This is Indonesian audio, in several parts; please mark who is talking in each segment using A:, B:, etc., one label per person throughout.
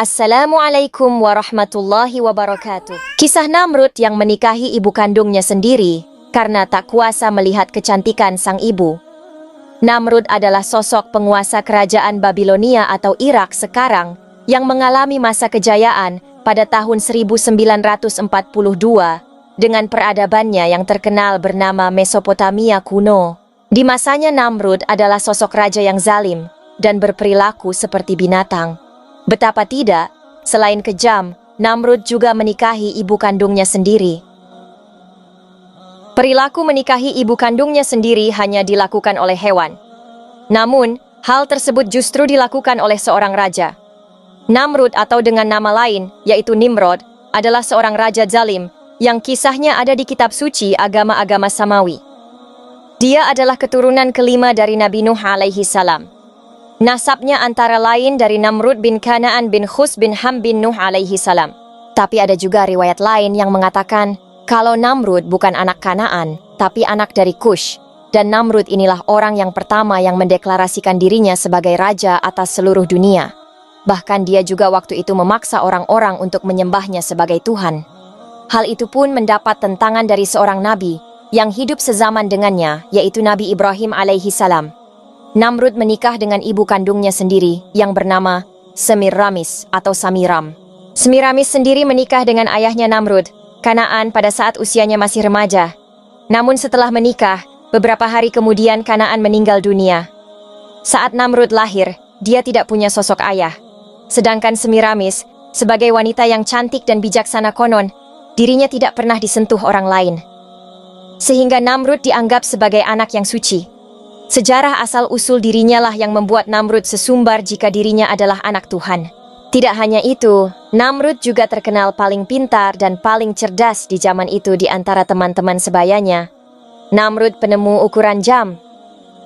A: Assalamualaikum warahmatullahi wabarakatuh. Kisah Namrud yang menikahi ibu kandungnya sendiri karena tak kuasa melihat kecantikan sang ibu. Namrud adalah sosok penguasa kerajaan Babilonia atau Irak sekarang yang mengalami masa kejayaan pada tahun 1942 dengan peradabannya yang terkenal bernama Mesopotamia kuno. Di masanya Namrud adalah sosok raja yang zalim dan berperilaku seperti binatang. Betapa tidak, selain kejam, Namrud juga menikahi ibu kandungnya sendiri. Perilaku menikahi ibu kandungnya sendiri hanya dilakukan oleh hewan. Namun, hal tersebut justru dilakukan oleh seorang raja. Namrud atau dengan nama lain, yaitu Nimrod, adalah seorang raja zalim yang kisahnya ada di kitab suci agama-agama Samawi. Dia adalah keturunan kelima dari Nabi Nuh alaihi salam. Nasabnya antara lain dari Namrud bin Kanaan bin Khus bin Ham bin Nuh alaihi salam. Tapi ada juga riwayat lain yang mengatakan kalau Namrud bukan anak Kanaan, tapi anak dari Kush. Dan Namrud inilah orang yang pertama yang mendeklarasikan dirinya sebagai raja atas seluruh dunia. Bahkan dia juga waktu itu memaksa orang-orang untuk menyembahnya sebagai Tuhan. Hal itu pun mendapat tentangan dari seorang nabi yang hidup sezaman dengannya, yaitu Nabi Ibrahim alaihi salam. Namrud menikah dengan ibu kandungnya sendiri yang bernama Semiramis atau Samiram. Semiramis sendiri menikah dengan ayahnya Namrud, Kanaan, pada saat usianya masih remaja. Namun setelah menikah, beberapa hari kemudian Kanaan meninggal dunia. Saat Namrud lahir, dia tidak punya sosok ayah. Sedangkan Semiramis, sebagai wanita yang cantik dan bijaksana konon, dirinya tidak pernah disentuh orang lain. Sehingga Namrud dianggap sebagai anak yang suci. Sejarah asal-usul dirinya lah yang membuat Namrud sesumbar jika dirinya adalah anak Tuhan. Tidak hanya itu, Namrud juga terkenal paling pintar dan paling cerdas di zaman itu di antara teman-teman sebayanya. Namrud penemu ukuran jam.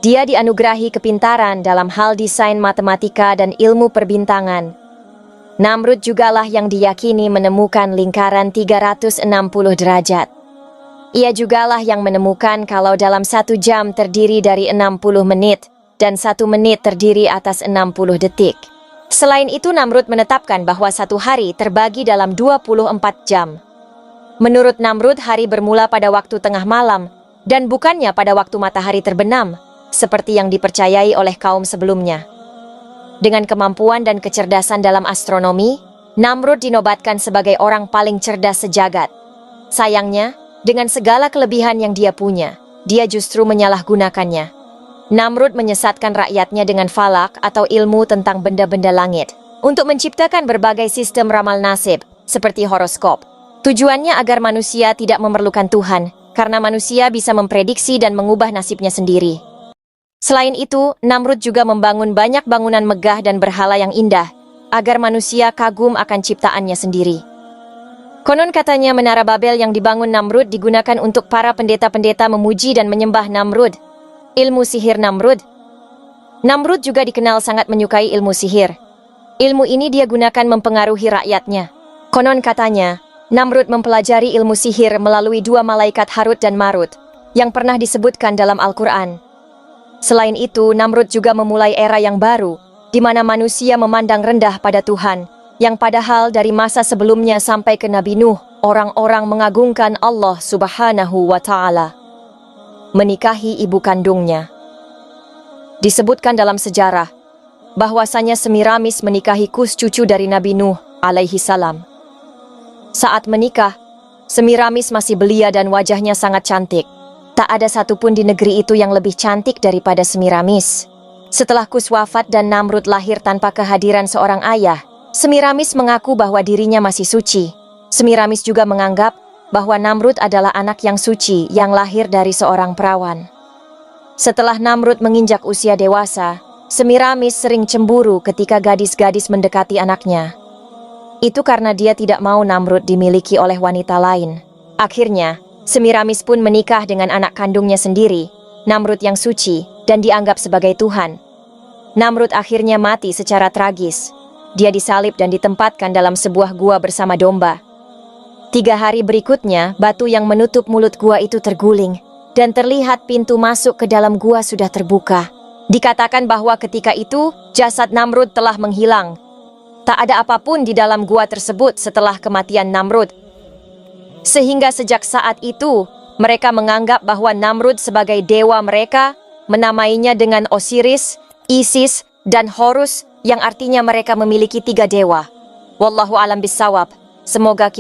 A: Dia dianugerahi kepintaran dalam hal desain matematika dan ilmu perbintangan. Namrud jugalah yang diyakini menemukan lingkaran 360 derajat. Ia jugalah yang menemukan kalau dalam 1 jam terdiri dari 60 menit dan 1 menit terdiri atas 60 detik. Selain itu, Namrud menetapkan bahwa 1 hari terbagi dalam 24 jam. Menurut Namrud, hari bermula pada waktu tengah malam dan bukannya pada waktu matahari terbenam, seperti yang dipercayai oleh kaum sebelumnya. Dengan kemampuan dan kecerdasan dalam astronomi, Namrud dinobatkan sebagai orang paling cerdas sejagat. Sayangnya, dengan segala kelebihan yang dia punya, dia justru menyalahgunakannya. Namrud menyesatkan rakyatnya dengan falak atau ilmu tentang benda-benda langit untuk menciptakan berbagai sistem ramal nasib, seperti horoskop. Tujuannya agar manusia tidak memerlukan Tuhan, karena manusia bisa memprediksi dan mengubah nasibnya sendiri. Selain itu, Namrud juga membangun banyak bangunan megah dan berhala yang indah, agar manusia kagum akan ciptaannya sendiri. Konon katanya Menara Babel yang dibangun Namrud digunakan untuk para pendeta-pendeta memuji dan menyembah Namrud. Ilmu sihir Namrud. Namrud juga dikenal sangat menyukai ilmu sihir. Ilmu ini dia gunakan mempengaruhi rakyatnya. Konon katanya, Namrud mempelajari ilmu sihir melalui 2 malaikat Harut dan Marut, yang pernah disebutkan dalam Al-Quran. Selain itu, Namrud juga memulai era yang baru, di mana manusia memandang rendah pada Tuhan, yang padahal dari masa sebelumnya sampai ke Nabi Nuh, orang-orang mengagungkan Allah Subhanahu wa Ta'ala. Menikahi ibu kandungnya. Disebutkan dalam sejarah bahwasanya Semiramis menikahi Kus, cucu dari Nabi Nuh alaihi salam. Saat menikah, Semiramis masih belia dan wajahnya sangat cantik. Tak ada satupun di negeri itu yang lebih cantik daripada Semiramis. Setelah Kus wafat dan Namrud lahir tanpa kehadiran seorang ayah, Semiramis mengaku bahwa dirinya masih suci. Semiramis juga menganggap bahwa Namrud adalah anak yang suci yang lahir dari seorang perawan. Setelah Namrud menginjak usia dewasa, Semiramis sering cemburu ketika gadis-gadis mendekati anaknya. Itu karena dia tidak mau Namrud dimiliki oleh wanita lain. Akhirnya, Semiramis pun menikah dengan anak kandungnya sendiri, Namrud yang suci dan dianggap sebagai Tuhan. Namrud akhirnya mati secara tragis. Dia disalib dan ditempatkan dalam sebuah gua bersama domba. 3 hari berikutnya, batu yang menutup mulut gua itu terguling, dan terlihat pintu masuk ke dalam gua sudah terbuka. Dikatakan bahwa ketika itu, jasad Namrud telah menghilang. Tak ada apapun di dalam gua tersebut setelah kematian Namrud. Sehingga sejak saat itu, mereka menganggap bahwa Namrud sebagai dewa mereka, menamainya dengan Osiris, Isis, dan Horus, yang artinya mereka memiliki 3 dewa. Wallahu alam bisawab. Semoga kisah